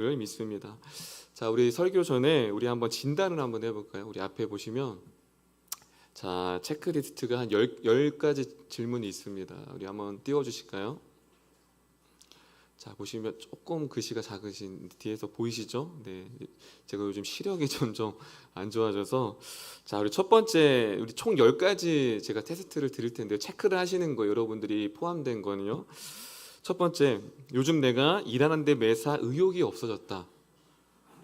믿습니다. 자, 우리 설교 전에 우리 한번 진단을 한번 해볼까요? 우리 앞에 보시면 자, 체크리스트가 한 10가지 질문이 있습니다. 우리 한번 띄워주실까요? 자, 보시면 조금 글씨가 작으신 뒤에서 보이시죠? 네, 제가 요즘 시력이 점점 안 좋아져서 자, 우리 첫 번째 우리 총 10가지 제가 테스트를 드릴 텐데요. 체크를 하시는 거 여러분들이 포함된 거는요. 첫 번째, 요즘 내가 일하는데 매사 의욕이 없어졌다.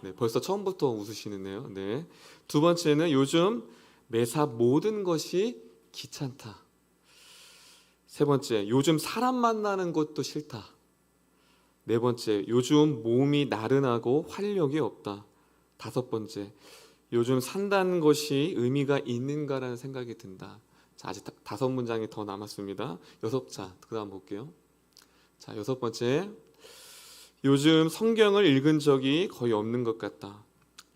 네, 벌써 처음부터 웃으시는데요. 네. 두 번째는 요즘 매사 모든 것이 귀찮다. 세 번째, 요즘 사람 만나는 것도 싫다. 네 번째, 요즘 몸이 나른하고 활력이 없다. 다섯 번째, 요즘 산다는 것이 의미가 있는가라는 생각이 든다. 자, 아직 5문장이 더 남았습니다. 그 다음 볼게요. 자, 6번째, 요즘 성경을 읽은 적이 거의 없는 것 같다.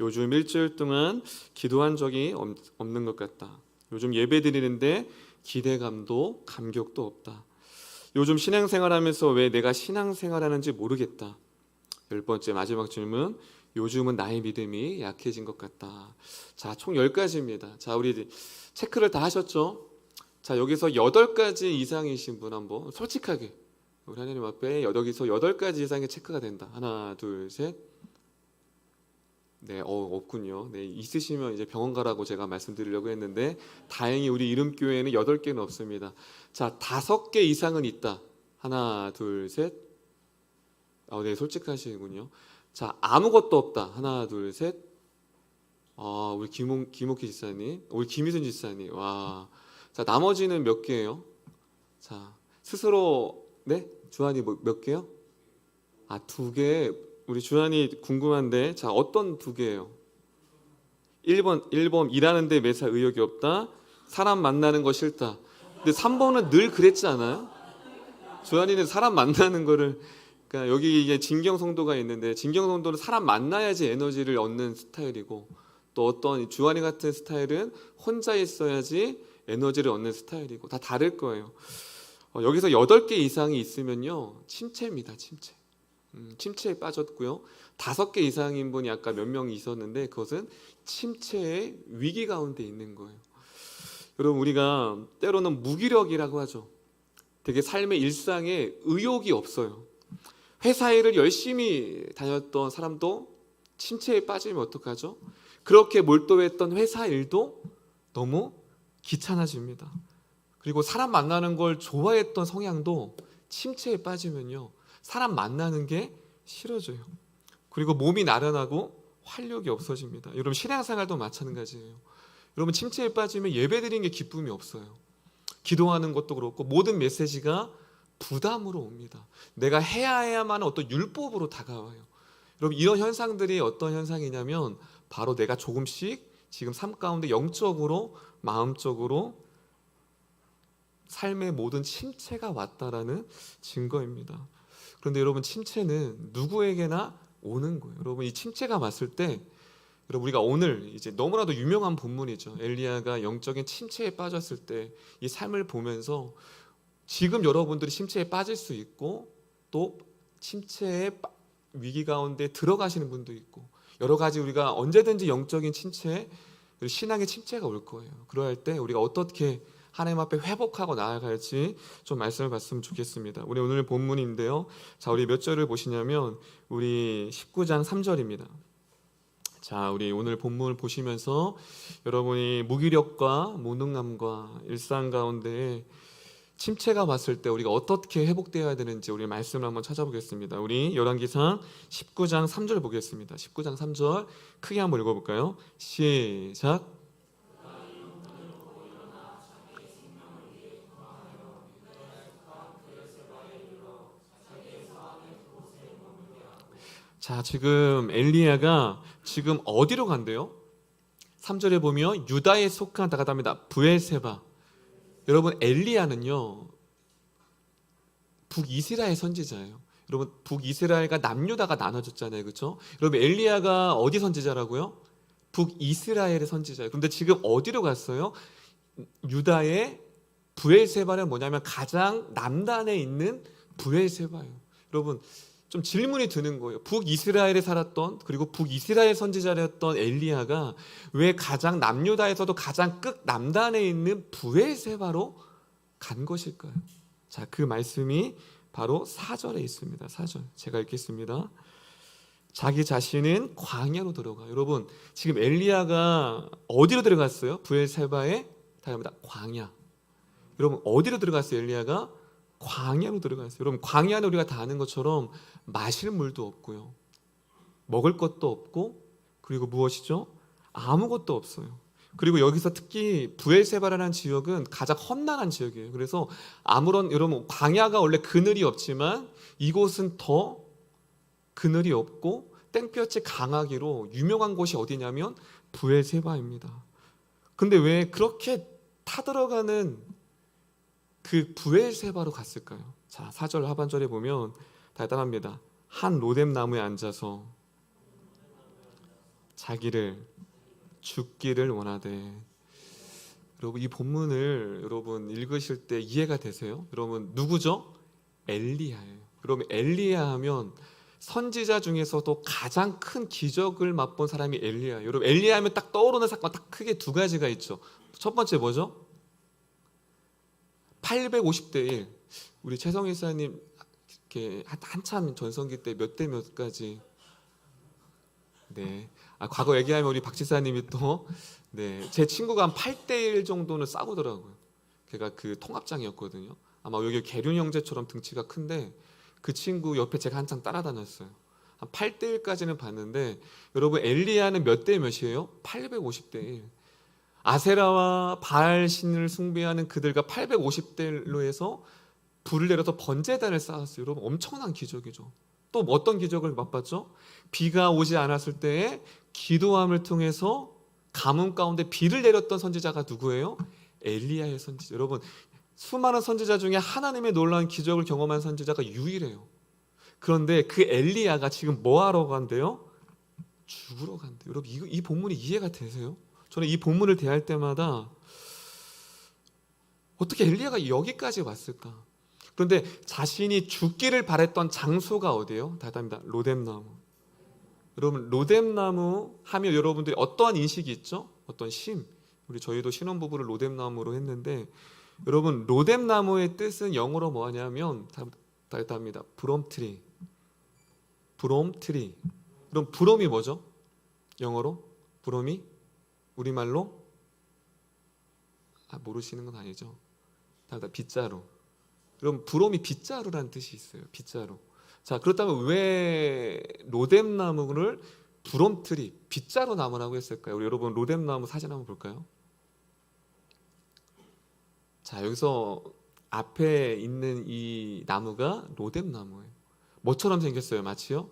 요즘 일주일 동안 기도한 적이 없는 것 같다. 요즘 예배 드리는데 기대감도 감격도 없다. 요즘 신앙생활하면서 왜 내가 신앙생활하는지 모르겠다. 10번째 마지막 질문, 요즘은 나의 믿음이 약해진 것 같다. 자, 총 10가지입니다. 자, 우리 체크를 다 하셨죠? 자, 여기서 8가지 이상이신 분 한번 솔직하게 우리 하나님 앞에 여기서 8가지 이상의 체크가 된다. 하나, 둘, 셋. 네, 없군요. 네, 있으시면 이제 병원 가라고 제가 말씀드리려고 했는데 다행히 우리 이름교회에는 8개는 없습니다. 자, 5개 이상은 있다. 하나, 둘, 셋. 네, 솔직하시군요. 자, 아무것도 없다. 하나, 둘, 셋. 우리 김옥희 지사님, 우리 김희순 지사님. 와. 자, 나머지는 몇 개예요? 자, 스스로 네? 주한이 몇 개요? 2개. 우리 주한이 궁금한데, 자, 어떤 2개예요? 1번 일하는데 매사 의욕이 없다. 사람 만나는 거 싫다. 근데 3번은 늘 그랬지 않아요? 주한이는 사람 만나는 거를, 그러니까 여기 이게 진경 성도가 있는데, 진경 성도는 사람 만나야지 에너지를 얻는 스타일이고, 또 어떤 주한이 같은 스타일은 혼자 있어야지 에너지를 얻는 스타일이고, 다 다를 거예요. 여기서 8개 이상이 있으면요, 침체입니다. 침체에 빠졌고요. 5개 이상인 분이 아까 몇 명이 있었는데 그것은 침체의 위기 가운데 있는 거예요. 여러분, 우리가 때로는 무기력이라고 하죠. 되게 삶의 일상에 의욕이 없어요. 회사 일을 열심히 다녔던 사람도 침체에 빠지면 어떡하죠? 그렇게 몰두했던 회사 일도 너무 귀찮아집니다. 그리고 사람 만나는 걸 좋아했던 성향도 침체에 빠지면요, 사람 만나는 게 싫어져요. 그리고 몸이 나른하고 활력이 없어집니다. 여러분, 신앙생활도 마찬가지예요. 여러분, 침체에 빠지면 예배드리는 게 기쁨이 없어요. 기도하는 것도 그렇고 모든 메시지가 부담으로 옵니다. 내가 해야만 어떤 율법으로 다가와요. 여러분, 이런 현상들이 어떤 현상이냐면 바로 내가 조금씩 지금 삶 가운데 영적으로, 마음적으로 삶의 모든 침체가 왔다라는 증거입니다. 그런데 여러분, 침체는 누구에게나 오는 거예요. 여러분, 이 침체가 왔을 때, 여러분, 우리가 오늘 이제 너무나도 유명한 본문이죠. 엘리야가 영적인 침체에 빠졌을 때 이 삶을 보면서 지금 여러분들이 침체에 빠질 수 있고 또 침체의 위기 가운데 들어가시는 분도 있고 여러 가지 우리가 언제든지 영적인 침체, 신앙의 침체가 올 거예요. 그럴 때 우리가 어떻게 하나님 앞에 회복하고 나아갈지 좀 말씀을 봤으면 좋겠습니다. 우리 오늘 본문인데요. 자, 우리 몇 절을 보시냐면 우리 19장 3절입니다. 자, 우리 오늘 본문을 보시면서 여러분이 무기력과 무능함과 일상 가운데 침체가 왔을 때 우리가 어떻게 회복되어야 되는지 우리 말씀을 한번 찾아보겠습니다. 우리 열왕기상 19장 3절 보겠습니다. 19장 3절 크게 한번 읽어볼까요? 시작. 자, 지금 엘리야가 지금 어디로 간대요? 3절에 보면 유다에 속한 다가답니다. 브엘세바. 여러분, 엘리야는요, 북이스라엘 선지자예요. 여러분, 북이스라엘과 남유다가 나눠졌잖아요. 그렇죠? 여러분, 엘리야가 어디 선지자라고요? 북이스라엘의 선지자예요. 그런데 지금 어디로 갔어요? 유다의 브엘세바는 뭐냐면 가장 남단에 있는 브엘세바예요. 여러분, 좀 질문이 드는 거예요. 북이스라엘에 살았던, 그리고 북이스라엘 선지자였던 엘리야가 왜 가장 남유다에서도 가장 끝 남단에 있는 브엘세바로 간 것일까요? 자, 그 말씀이 바로 4절에 있습니다. 4절 제가 읽겠습니다. 자기 자신은 광야로 들어가. 여러분, 지금 엘리야가 어디로 들어갔어요? 브엘세바에 다릅니다. 광야. 여러분, 어디로 들어갔어요? 엘리야가 광야로 들어갔어요. 여러분, 광야는 우리가 다 아는 것처럼 마실 물도 없고요, 먹을 것도 없고, 그리고 무엇이죠? 아무것도 없어요. 그리고 여기서 특히 브엘세바라는 지역은 가장 험난한 지역이에요. 그래서 아무런, 여러분, 광야가 원래 그늘이 없지만 이곳은 더 그늘이 없고 땡볕이 강하기로 유명한 곳이 어디냐면 브엘세바입니다. 근데 왜 그렇게 타들어가는 그 브엘세바로 갔을까요? 자, 4절 하반절에 보면 대단합니다. 한 로뎀 나무에 앉아서 자기를 죽기를 원하되. 여러분, 이 본문을 여러분 읽으실 때 이해가 되세요? 여러분, 누구죠? 엘리야예요. 여러분, 엘리야 하면 선지자 중에서도 가장 큰 기적을 맛본 사람이 엘리야. 여러분, 엘리야 하면 딱 떠오르는 사건 딱 크게 두 가지가 있죠. 첫 번째 뭐죠? 850대 1. 우리 최성희 사님 이렇게 한참 전성기 때 몇 대 몇까지. 네. 과거 얘기하면 우리 박 지사님이 또, 네, 제 친구가 한 8대 1 정도는 싸우더라고요. 걔가 그 통합장이었거든요. 아마 여기 계륜 형제처럼 등치가 큰데 그 친구 옆에 제가 한창 따라다녔어요. 한 8대 1까지는 봤는데, 여러분, 엘리야는 몇 대 몇이에요? 850대 1. 아세라와 바알 신을 숭배하는 그들과 850대 1로 해서 불을 내려서 번제단을 쌓았어요. 여러분, 엄청난 기적이죠. 또 어떤 기적을 맛봤죠? 비가 오지 않았을 때에 기도함을 통해서 가뭄 가운데 비를 내렸던 선지자가 누구예요? 엘리야의 선지자. 여러분, 수많은 선지자 중에 하나님의 놀라운 기적을 경험한 선지자가 유일해요. 그런데 그 엘리야가 지금 뭐 하러 간대요? 죽으러 간대요. 여러분, 이 본문이 이해가 되세요? 저는 이 본문을 대할 때마다 어떻게 엘리야가 여기까지 왔을까? 그런데 자신이 죽기를 바랬던 장소가 어디예요? 다답니다. 로뎀나무. 여러분, 로뎀나무 하면 여러분들이 어떠한 인식이 있죠? 어떤 심. 저희도 신혼부부를 로뎀나무로 했는데, 여러분, 로뎀나무의 뜻은 영어로 뭐하냐면 답니다. 브롬트리. 브롬트리. 그럼 브롬이 뭐죠? 영어로? 브롬이? 우리말로? 모르시는 건 아니죠. 빗자루. 그럼 브롬이 빗자루라는 뜻이 있어요. 빗자루. 자, 그렇다면 왜 로뎀나무를 브롬트리, 빗자루 나무라고 했을까요? 우리 여러분, 로뎀나무 사진 한번 볼까요? 자, 여기서 앞에 있는 이 나무가 로뎀나무예요. 뭐처럼 생겼어요? 마치요?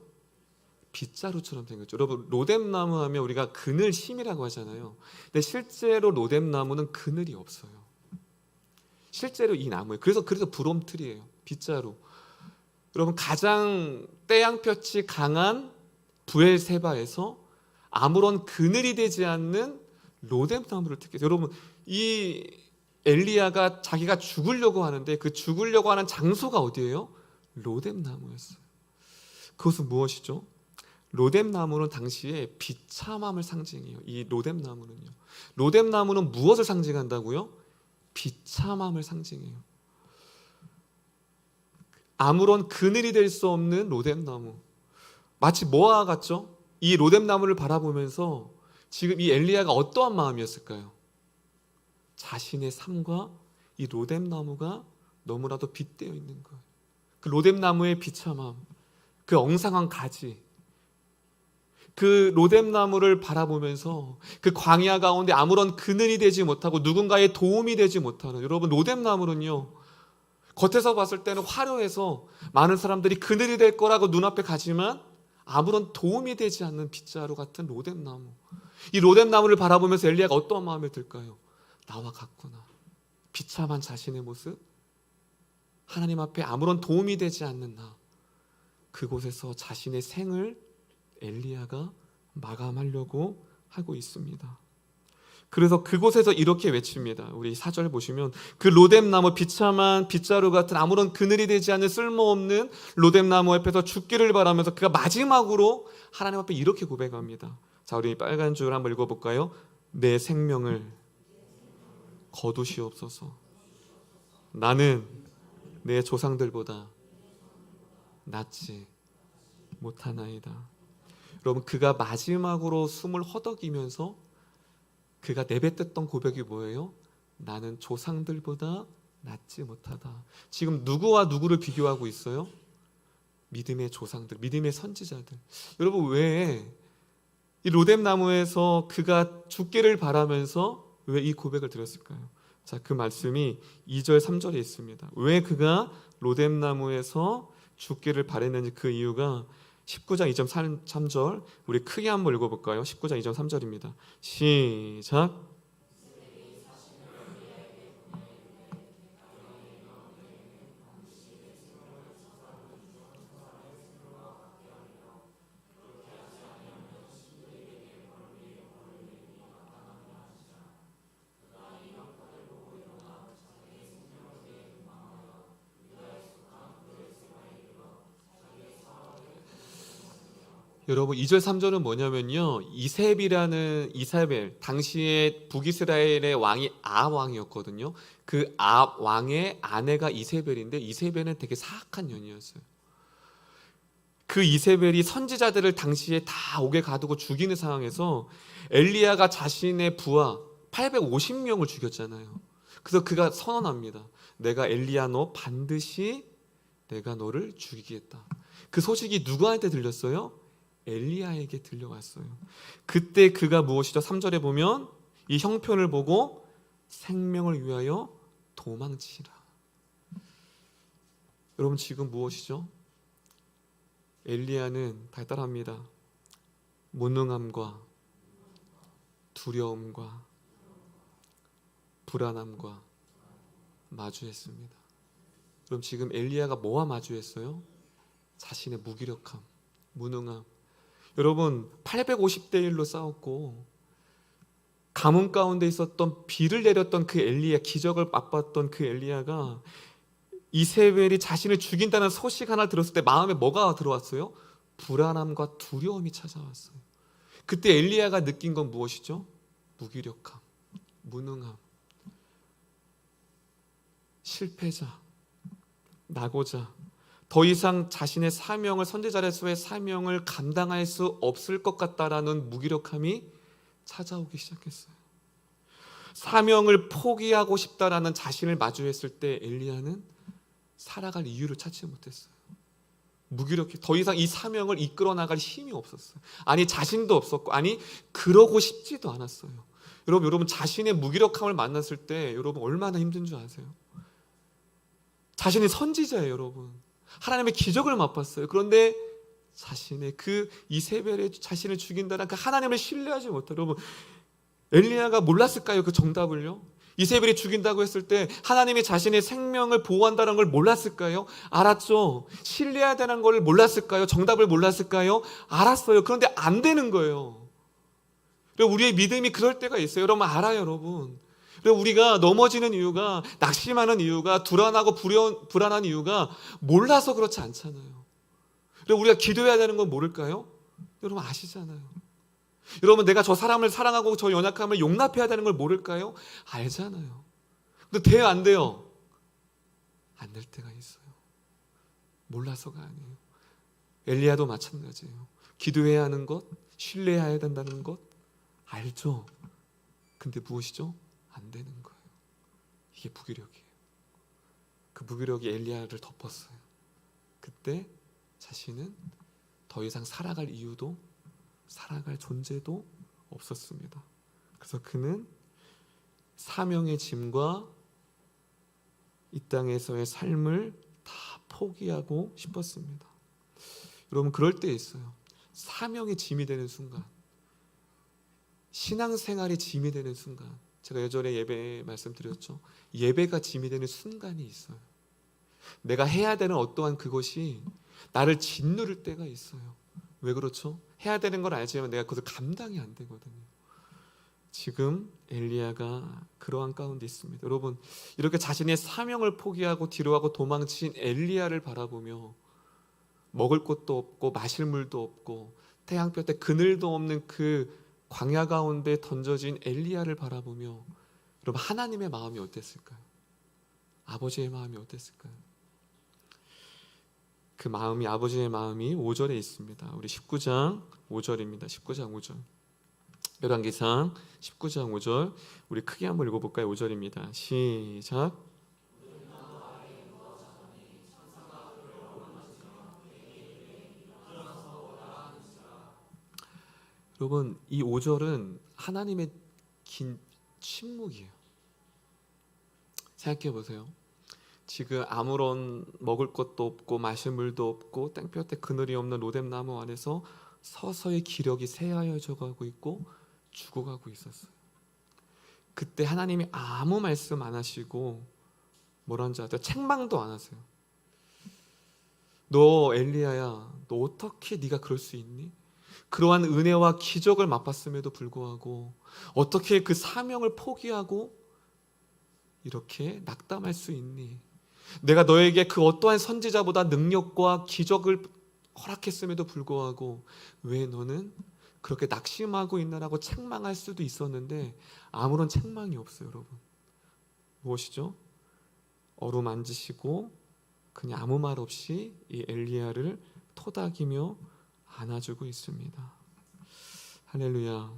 빗자루처럼 생겼죠. 여러분, 로뎀나무 하면 우리가 그늘심이라고 하잖아요. 근데 실제로 로뎀나무는 그늘이 없어요. 실제로 이 나무예요. 그래서 브롬트리예요. 빗자루. 여러분, 가장 태양볕이 강한 브엘세바에서 아무런 그늘이 되지 않는 로뎀나무를 택했어요. 여러분, 이 엘리야가 자기가 죽으려고 하는데 그 죽으려고 하는 장소가 어디예요? 로뎀나무였어요. 그것은 무엇이죠? 로뎀나무는 당시에 비참함을 상징해요. 이 로뎀나무는요. 로뎀나무는 무엇을 상징한다고요? 비참함을 상징해요. 아무런 그늘이 될 수 없는 로뎀나무. 마치 뭐와 같죠? 이 로뎀나무를 바라보면서 지금 이 엘리야가 어떠한 마음이었을까요? 자신의 삶과 이 로뎀나무가 너무나도 빗대어 있는 거예요. 그 로뎀나무의 비참함, 그 엉상한 가지, 그 로뎀나무를 바라보면서 그 광야 가운데 아무런 그늘이 되지 못하고 누군가의 도움이 되지 못하는, 여러분, 로뎀나무는요, 겉에서 봤을 때는 화려해서 많은 사람들이 그늘이 될 거라고 눈앞에 가지만 아무런 도움이 되지 않는 빗자루 같은 로뎀나무. 이 로뎀나무를 바라보면서 엘리야가 어떤 마음이 들까요? 나와 같구나. 비참한 자신의 모습, 하나님 앞에 아무런 도움이 되지 않는 나. 그곳에서 자신의 생을 엘리야가 마감하려고 하고 있습니다. 그래서 그곳에서 이렇게 외칩니다. 우리 4절 보시면 그 로뎀나무 비참한 빗자루 같은 아무런 그늘이 되지 않는 쓸모없는 로뎀나무 앞에서 죽기를 바라면서 그가 마지막으로 하나님 앞에 이렇게 고백합니다. 자, 우리 빨간 줄 한번 읽어볼까요? 내 생명을 거두시옵소서. 나는 내 조상들보다 낫지 못하나이다. 여러분, 그가 마지막으로 숨을 허덕이면서 그가 내뱉었던 고백이 뭐예요? 나는 조상들보다 낫지 못하다. 지금 누구와 누구를 비교하고 있어요? 믿음의 조상들, 믿음의 선지자들. 여러분, 왜 이 로뎀나무에서 그가 죽기를 바라면서 왜 이 고백을 드렸을까요? 자, 그 말씀이 2절 3절에 있습니다. 왜 그가 로뎀나무에서 죽기를 바랬는지 그 이유가 19장 2절 3절, 우리 크게 한번 읽어볼까요? 19장 2절 3절입니다. 시작. 여러분, 2절 3절은 뭐냐면요, 이세벨, 당시에 북이스라엘의 왕이 아합 왕이었거든요. 그 아합 왕의 아내가 이세벨인데, 이세벨은 되게 사악한 년이었어요. 그 이세벨이 선지자들을 당시에 다 옥에 가두고 죽이는 상황에서 엘리야가 자신의 부하 850명을 죽였잖아요. 그래서 그가 선언합니다. 내가 엘리야, 너 반드시 내가 너를 죽이겠다. 그 소식이 누구한테 들렸어요? 엘리야에게 들려왔어요. 그때 그가 무엇이죠? 3절에 보면 이 형편을 보고 생명을 위하여 도망치라. 여러분, 지금 무엇이죠? 엘리야는 발달합니다. 무능함과 두려움과 불안함과 마주했습니다. 그럼 지금 엘리야가 뭐와 마주했어요? 자신의 무기력함, 무능함. 여러분, 850대 1로 싸웠고 가뭄 가운데 있었던, 비를 내렸던 그 엘리야, 기적을 맛봤던 그 엘리야가 이세벨이 자신을 죽인다는 소식 하나 들었을 때 마음에 뭐가 들어왔어요? 불안함과 두려움이 찾아왔어요. 그때 엘리야가 느낀 건 무엇이죠? 무기력함, 무능함, 실패자, 낙오자, 더 이상 자신의 사명을, 선지자로서의 사명을 감당할 수 없을 것 같다라는 무기력함이 찾아오기 시작했어요. 사명을 포기하고 싶다라는 자신을 마주했을 때 엘리야는 살아갈 이유를 찾지 못했어요. 무기력해. 더 이상 이 사명을 이끌어 나갈 힘이 없었어요. 아니, 자신도 없었고, 아니, 그러고 싶지도 않았어요. 여러분, 자신의 무기력함을 만났을 때 여러분 얼마나 힘든 줄 아세요? 자신이 선지자예요, 여러분. 하나님의 기적을 맛봤어요. 그런데 자신의 그 이세벨의 자신을 죽인다는 그 하나님을 신뢰하지 못해요. 여러분, 엘리야가 몰랐을까요? 그 정답을요? 이세벨이 죽인다고 했을 때 하나님이 자신의 생명을 보호한다는 걸 몰랐을까요? 알았죠. 신뢰해야 되는 걸 몰랐을까요? 정답을 몰랐을까요? 알았어요. 그런데 안 되는 거예요. 우리의 믿음이 그럴 때가 있어요. 여러분, 알아요, 여러분. 우리가 넘어지는 이유가, 낙심하는 이유가, 불안하고 불안한 이유가 몰라서 그렇지 않잖아요. 우리가 기도해야 되는 건 모를까요? 여러분, 아시잖아요. 여러분, 내가 저 사람을 사랑하고 저 연약함을 용납해야 되는 걸 모를까요? 알잖아요. 근데 돼요, 안 돼요? 안 될 때가 있어요. 몰라서가 아니에요. 엘리야도 마찬가지예요. 기도해야 하는 것, 신뢰해야 된다는 것 알죠. 근데 무엇이죠? 안 되는 거예요. 이게 무기력이에요. 그 무기력이 엘리야를 덮었어요. 그때 자신은 더 이상 살아갈 이유도, 살아갈 존재도 없었습니다. 그래서 그는 사명의 짐과 이 땅에서의 삶을 다 포기하고 싶었습니다. 여러분, 그럴 때 있어요. 사명의 짐이 되는 순간, 신앙생활이 짐이 되는 순간, 제가 예전에 예배 말씀드렸죠. 예배가 짐이 되는 순간이 있어요. 내가 해야 되는 어떠한 그것이 나를 짓누를 때가 있어요. 왜 그렇죠? 해야 되는 걸 알지만 내가 그것을 감당이 안 되거든요. 지금 엘리야가 그러한 가운데 있습니다. 여러분, 이렇게 자신의 사명을 포기하고 뒤로 하고 도망친 엘리야를 바라보며 먹을 것도 없고 마실 물도 없고 태양볕에 그늘도 없는 그 광야 가운데 던져진 엘리야를 바라보며 여러분, 하나님의 마음이 어땠을까요? 아버지의 마음이 어땠을까요? 그 마음이, 아버지의 마음이 5절에 있습니다. 우리 19장 5절입니다. 19장 5절. 열왕기상 19장 5절, 우리 크게 한번 읽어볼까요? 5절입니다. 시작. 여러분, 이 5절은 하나님의 긴 침묵이에요. 생각해 보세요. 지금 아무런 먹을 것도 없고 마실 물도 없고 땡볕에 그늘이 없는 로뎀나무 안에서 서서히 기력이 쇠하여져 가고 있고 죽어가고 있었어요. 그때 하나님이 아무 말씀 안 하시고 뭐라는 줄 아세요? 책망도 안 하세요. 너 엘리야야, 너 어떻게 네가 그럴 수 있니? 그러한 은혜와 기적을 맛봤음에도 불구하고 어떻게 그 사명을 포기하고 이렇게 낙담할 수 있니? 내가 너에게 그 어떠한 선지자보다 능력과 기적을 허락했음에도 불구하고 왜 너는 그렇게 낙심하고 있나라고 책망할 수도 있었는데 아무런 책망이 없어요. 여러분, 무엇이죠? 어루만지시고 그냥 아무 말 없이 이 엘리야를 토닥이며 안아주고 있습니다. 할렐루야.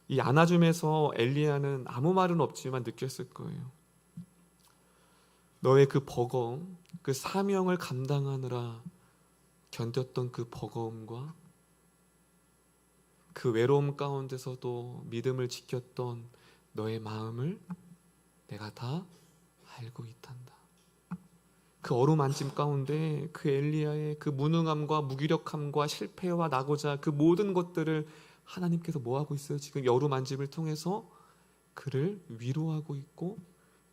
이 안아줌에서 엘리야는 아무 말은 없지만 느꼈을 거예요. 너의 그 버거움, 그 사명을 감당하느라 견뎠던 그 버거움과 그 외로움 가운데서도 믿음을 지켰던 너의 마음을 내가 다 알고 있단다. 그 어루만짐 가운데 그 엘리야의 그 무능함과 무기력함과 실패와 나고자 그 모든 것들을 하나님께서 뭐하고 있어요? 지금 어루만짐을 통해서 그를 위로하고 있고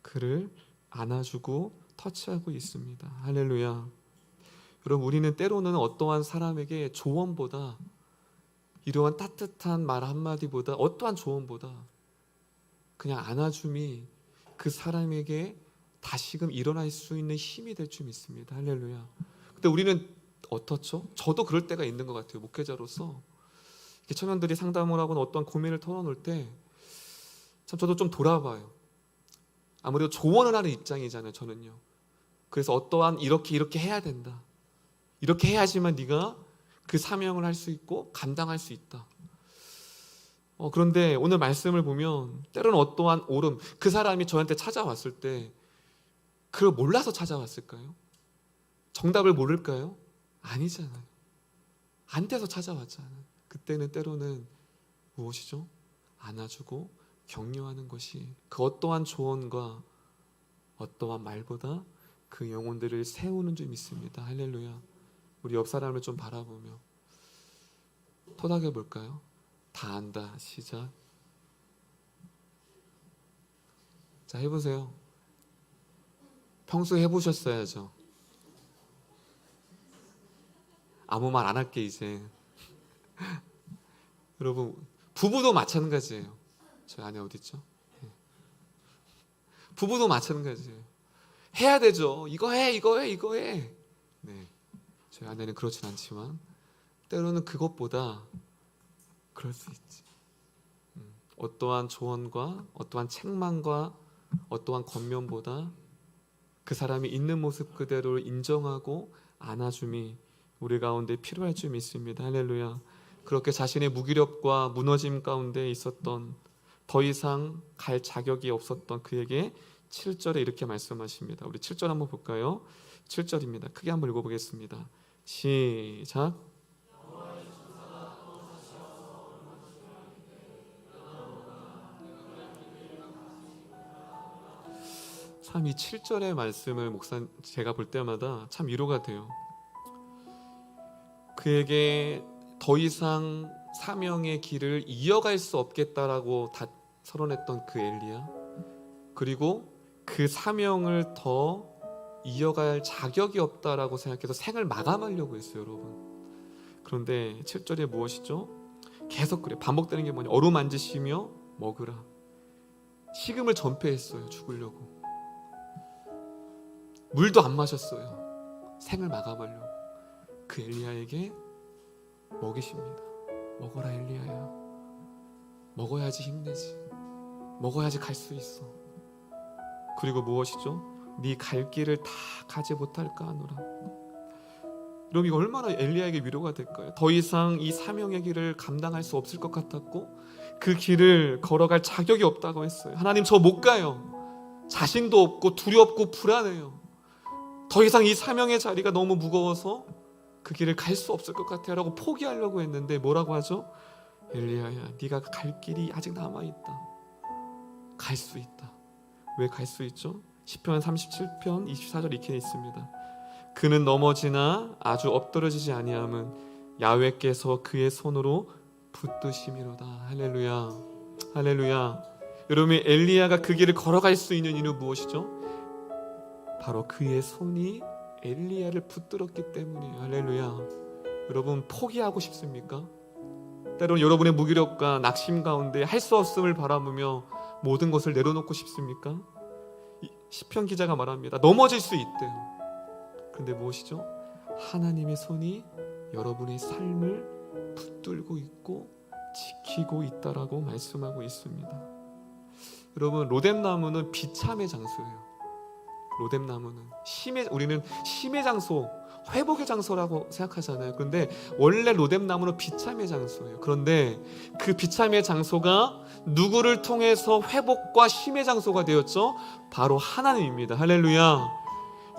그를 안아주고 터치하고 있습니다. 할렐루야. 여러분, 우리는 때로는 어떠한 사람에게 조언보다, 이러한 따뜻한 말 한마디보다, 어떠한 조언보다 그냥 안아줌이 그 사람에게 다시금 일어날 수 있는 힘이 될 줄 믿습니다. 할렐루야. 근데 우리는 어떻죠? 저도 그럴 때가 있는 것 같아요. 목회자로서 이렇게 청년들이 상담을 하거나 어떠한 고민을 털어놓을 때 참 저도 좀 돌아봐요. 아무래도 조언을 하는 입장이잖아요, 저는요. 그래서 어떠한 이렇게 해야 된다, 이렇게 해야지만 네가 그 사명을 할 수 있고 감당할 수 있다. 그런데 오늘 말씀을 보면 때로는 어떠한 오름, 그 사람이 저한테 찾아왔을 때 그걸 몰라서 찾아왔을까요? 정답을 모를까요? 아니잖아요. 안 돼서 찾아왔잖아요. 그때는 때로는 무엇이죠? 안아주고 격려하는 것이 그 어떠한 조언과 어떠한 말보다 그 영혼들을 세우는 줄 믿습니다. 할렐루야. 우리 옆 사람을 좀 바라보며 토닥여 볼까요? 다 안다. 시작. 자, 해보세요. 평소에 해보셨어야죠. 아무 말 안 할게 이제. 여러분, 부부도 마찬가지예요. 저희 아내 어디 있죠? 부부도 마찬가지예요. 해야 되죠. 이거 해. 네, 저희 아내는 그렇진 않지만 때로는 그것보다 그럴 수 있지. 어떠한 조언과 어떠한 책망과 어떠한 권면보다 그 사람이 있는 모습 그대로를 인정하고 안아줌이 우리 가운데 필요할 줄 믿습니다. 할렐루야. 그렇게 자신의 무기력과 무너짐 가운데 있었던, 더 이상 갈 자격이 없었던 그에게 7절에 이렇게 말씀하십니다. 우리 7절 한번 볼까요? 7절입니다. 크게 한번 읽어보겠습니다. 시작. 참 이 7절의 말씀을 제가 볼 때마다 참 위로가 돼요. 그에게 더 이상 사명의 길을 이어갈 수 없겠다라고 다 선언했던 그 엘리야, 그리고 그 사명을 더 이어갈 자격이 없다라고 생각해서 생을 마감하려고 했어요, 여러분. 그런데 7절에 무엇이죠? 계속 그래. 반복되는 게 뭐냐? 어루만지시며 먹으라. 식음을 전폐했어요. 죽으려고. 물도 안 마셨어요. 생을 마감하려고. 그 엘리야에게 먹이십니다. 먹어라 엘리야야. 먹어야지 힘내지. 먹어야지 갈 수 있어. 그리고 무엇이죠? 네 갈 길을 다 가지 못할까 하노라. 여러분, 이거 얼마나 엘리야에게 위로가 될까요? 더 이상 이 사명의 길을 감당할 수 없을 것 같았고 그 길을 걸어갈 자격이 없다고 했어요. 하나님, 저 못 가요. 자신도 없고 두렵고 불안해요. 더 이상 이 사명의 자리가 너무 무거워서 그 길을 갈 수 없을 것 같아요 라고 포기하려고 했는데 뭐라고 하죠? 엘리야야, 네가 갈 길이 아직 남아있다. 갈 수 있다. 왜 갈 수 있죠? 시편 37편 24절 이렇게 있습니다. 그는 넘어지나 아주 엎드러지지 아니함은 야훼께서 그의 손으로 붙드심이로다. 할렐루야, 할렐루야. 여러분, 엘리야가 그 길을 걸어갈 수 있는 이유는 무엇이죠? 바로 그의 손이 엘리야를 붙들었기 때문이에요. 할렐루야. 여러분, 포기하고 싶습니까? 때로는 여러분의 무기력과 낙심 가운데 할 수 없음을 바라보며 모든 것을 내려놓고 싶습니까? 시편 기자가 말합니다. 넘어질 수 있대요. 그런데 무엇이죠? 하나님의 손이 여러분의 삶을 붙들고 있고 지키고 있다라고 말씀하고 있습니다. 여러분, 로뎀나무는 비참의 장소예요. 로뎀나무는 우리는 심의 장소, 회복의 장소라고 생각하잖아요. 그런데 원래 로뎀나무는 비참의 장소예요. 그런데 그 비참의 장소가 누구를 통해서 회복과 심의 장소가 되었죠? 바로 하나님입니다. 할렐루야.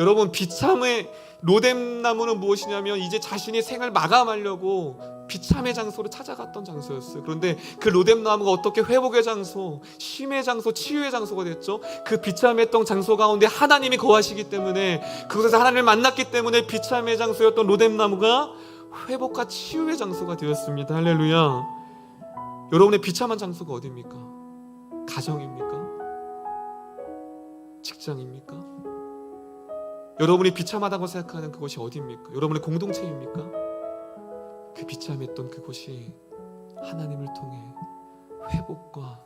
여러분, 비참의 로뎀나무는 무엇이냐면 이제 자신의 생을 마감하려고 비참의 장소로 찾아갔던 장소였어요. 그런데 그 로뎀나무가 어떻게 회복의 장소, 쉼의 장소, 치유의 장소가 됐죠? 그 비참했던 장소 가운데 하나님이 거하시기 때문에, 그곳에서 하나님을 만났기 때문에 비참의 장소였던 로뎀나무가 회복과 치유의 장소가 되었습니다. 할렐루야. 여러분의 비참한 장소가 어디입니까? 가정입니까? 직장입니까? 여러분이 비참하다고 생각하는 그곳이 어디입니까? 여러분의 공동체입니까? 그 비참했던 그곳이 하나님을 통해 회복과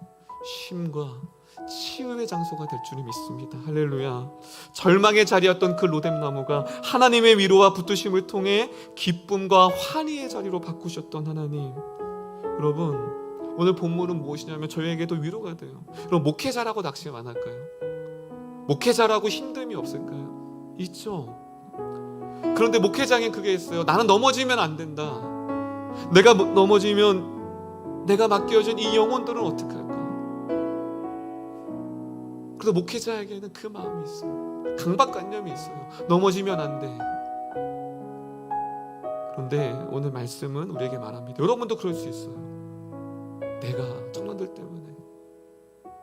쉼과 치유의 장소가 될 줄을 믿습니다. 할렐루야. 절망의 자리였던 그 로뎀나무가 하나님의 위로와 붙드심을 통해 기쁨과 환희의 자리로 바꾸셨던 하나님. 여러분, 오늘 본문은 무엇이냐면 저희에게도 위로가 돼요. 여러분, 목회자라고 낙심 안 할까요? 목회자라고 힘듦이 없을까요? 있죠. 그런데 목회장엔 그게 있어요. 나는 넘어지면 안 된다. 내가 넘어지면 내가 맡겨진 이 영혼들은 어떻게 할까? 그래서 목회자에게는 그 마음이 있어요. 강박관념이 있어요. 넘어지면 안 돼. 그런데 오늘 말씀은 우리에게 말합니다. 여러분도 그럴 수 있어요. 내가 청년들 때문에,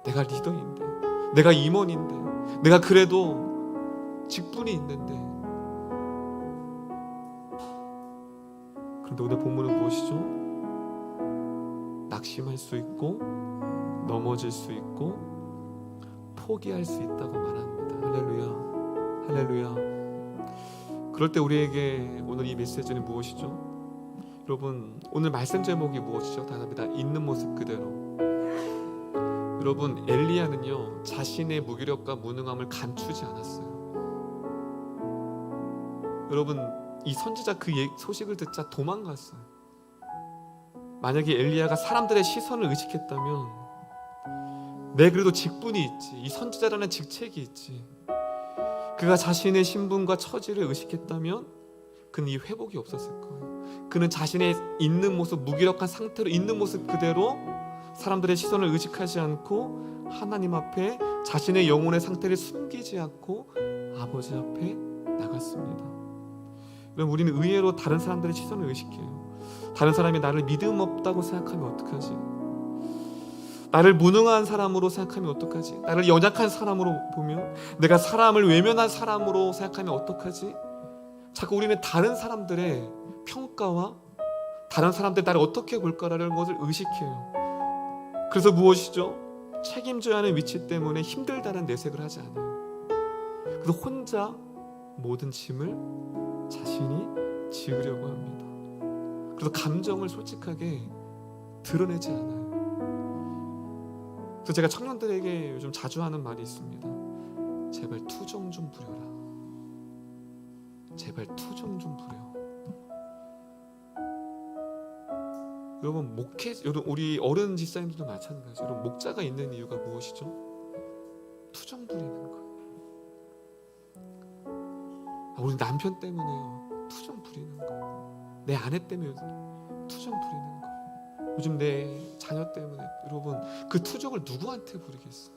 내가 리더인데, 내가 임원인데, 내가 그래도 직분이 있는데. 그런데 오늘 본문은 무엇이죠? 낙심할 수 있고 넘어질 수 있고 포기할 수 있다고 말합니다. 할렐루야, 할렐루야. 그럴 때 우리에게 오늘 이 메시지는 무엇이죠? 여러분, 오늘 말씀 제목이 무엇이죠? 답니다. 있는 모습 그대로. 여러분, 엘리야는요 자신의 무기력과 무능함을 감추지 않았어요. 여러분, 이 선지자 그 소식을 듣자 도망갔어요. 만약에 엘리야가 사람들의 시선을 의식했다면, 내 그래도 직분이 있지, 이 선지자라는 직책이 있지, 그가 자신의 신분과 처지를 의식했다면 그는 이 회복이 없었을 거예요. 그는 자신의 있는 모습, 무기력한 상태로 있는 모습 그대로 사람들의 시선을 의식하지 않고 하나님 앞에 자신의 영혼의 상태를 숨기지 않고 아버지 앞에 나갔습니다. 그럼 우리는 의외로 다른 사람들의 시선을 의식해요. 다른 사람이 나를 믿음 없다고 생각하면 어떡하지? 나를 무능한 사람으로 생각하면 어떡하지? 나를 연약한 사람으로 보면, 내가 사람을 외면한 사람으로 생각하면 어떡하지? 자꾸 우리는 다른 사람들의 평가와 다른 사람들이 나를 어떻게 볼까라는 것을 의식해요. 그래서 무엇이죠? 책임져야 하는 위치 때문에 힘들다는 내색을 하지 않아요. 그래서 혼자 모든 짐을 자신이 지으려고 합니다. 그래서 감정을 솔직하게 드러내지 않아요. 그래서 제가 청년들에게 요즘 자주 하는 말이 있습니다. 제발 투정 좀 부려라. 제발 투정 좀 부려. 여러분 여러분 우리 어른 집사님들도 마찬가지. 여러분 목자가 있는 이유가 무엇이죠? 투정 부리는 거예요. 우리 남편 때문에요. 투정 부리는 거예요. 내 아내 때문에 투정 부리는 거예요. 요즘 내 자녀 때문에. 여러분 그 투정을 누구한테 부리겠어요?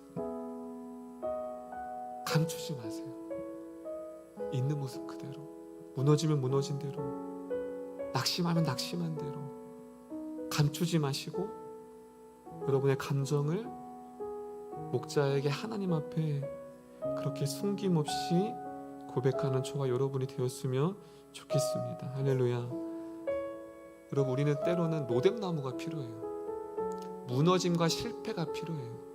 감추지 마세요. 있는 모습 그대로. 무너지면 무너진 대로, 낙심하면 낙심한 대로 감추지 마시고 여러분의 감정을 목자에게 하나님 앞에 그렇게 숨김없이 고백하는 저와 여러분이 되었으면 좋겠습니다. 할렐루야. 여러분 우리는 때로는 로뎀나무가 필요해요. 무너짐과 실패가 필요해요.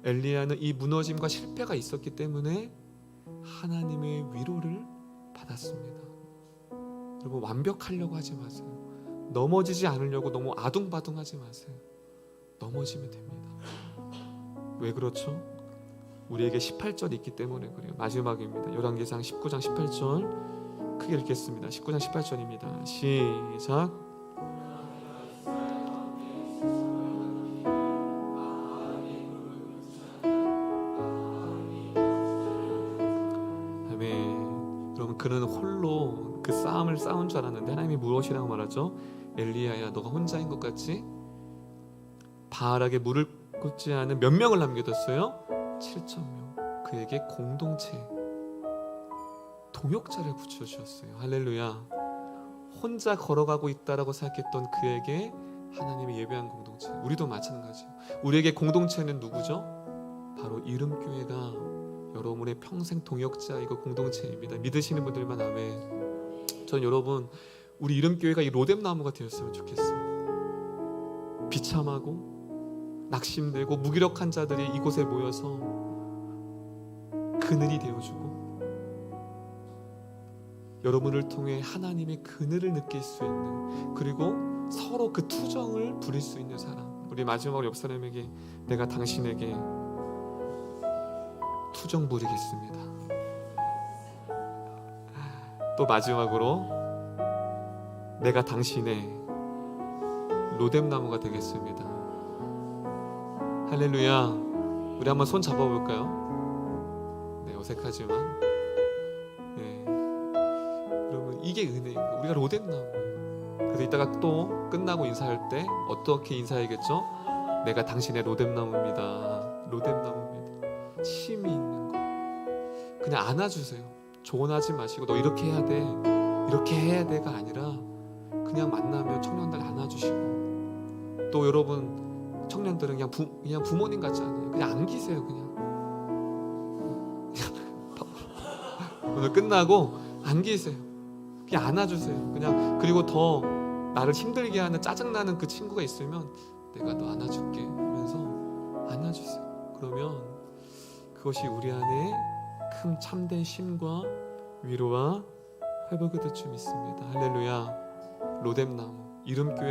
엘리야는 이 무너짐과 실패가 있었기 때문에 하나님의 위로를 받았습니다. 여러분 완벽하려고 하지 마세요. 넘어지지 않으려고 너무 아둥바둥하지 마세요. 넘어지면 됩니다. 왜 그렇죠? 우리에게 18절이 있기 때문에 그래요. 마지막입니다. 열왕기상 19장 18절 크게 읽겠습니다. 19장 18절입니다. 시작. 아멘. 여러분 그는 홀로 그 싸움을 싸운 줄 알았는데 하나님이 무엇이라고 말하죠? 엘리야야 너가 혼자인 것 같지? 바알에게 물을 꽂지 않은 몇 명을 남겨뒀어요? 7,000명. 그에게 공동체 동역자를 붙여주셨어요. 할렐루야. 혼자 걸어가고 있다라고 생각했던 그에게 하나님이 예배한 공동체. 우리도 마찬가지예요. 우리에게 공동체는 누구죠? 바로 이름교회가 여러분의 평생 동역자이고 공동체입니다. 믿으시는 분들만 아멘. 전 여러분 우리 이름교회가 이 로뎀나무가 되었으면 좋겠어요. 비참하고 낙심되고 무기력한 자들이 이곳에 모여서 그늘이 되어주고 여러분을 통해 하나님의 그늘을 느낄 수 있는, 그리고 서로 그 투정을 부릴 수 있는 사람. 우리 마지막으로 옆 사람에게 내가 당신에게 투정 부리겠습니다. 또 마지막으로 내가 당신의 로뎀나무가 되겠습니다. 할렐루야. 우리 한번 손 잡아볼까요? 네, 어색하지만 네. 여러분 이게 은혜예요. 우리가 로뎀나무예요. 그래서 이따가 또 끝나고 인사할 때 어떻게 인사해야겠죠? 내가 당신의 로뎀나무입니다. 로뎀나무입니다. 힘이 있는 거 그냥 안아주세요. 조언하지 마시고 너 이렇게 해야 돼, 이렇게 해야 돼가 아니라 그냥 만나면 청년들 안아주시고, 또 여러분 청년들은 그냥 부모님 같지 않아요. 그냥 안기세요. 그냥 오늘 끝나고 안기세요. 그냥 안아주세요. 그냥. 그리고 더 나를 힘들게 하는 짜증나는 그 친구가 있으면 내가 너 안아줄게 하면서 안아주세요. 그러면 그것이 우리 안에 큰 참된 쉼과 위로와 회복이 될 줄 믿습니다. 할렐루야. 로뎀나무 이름교회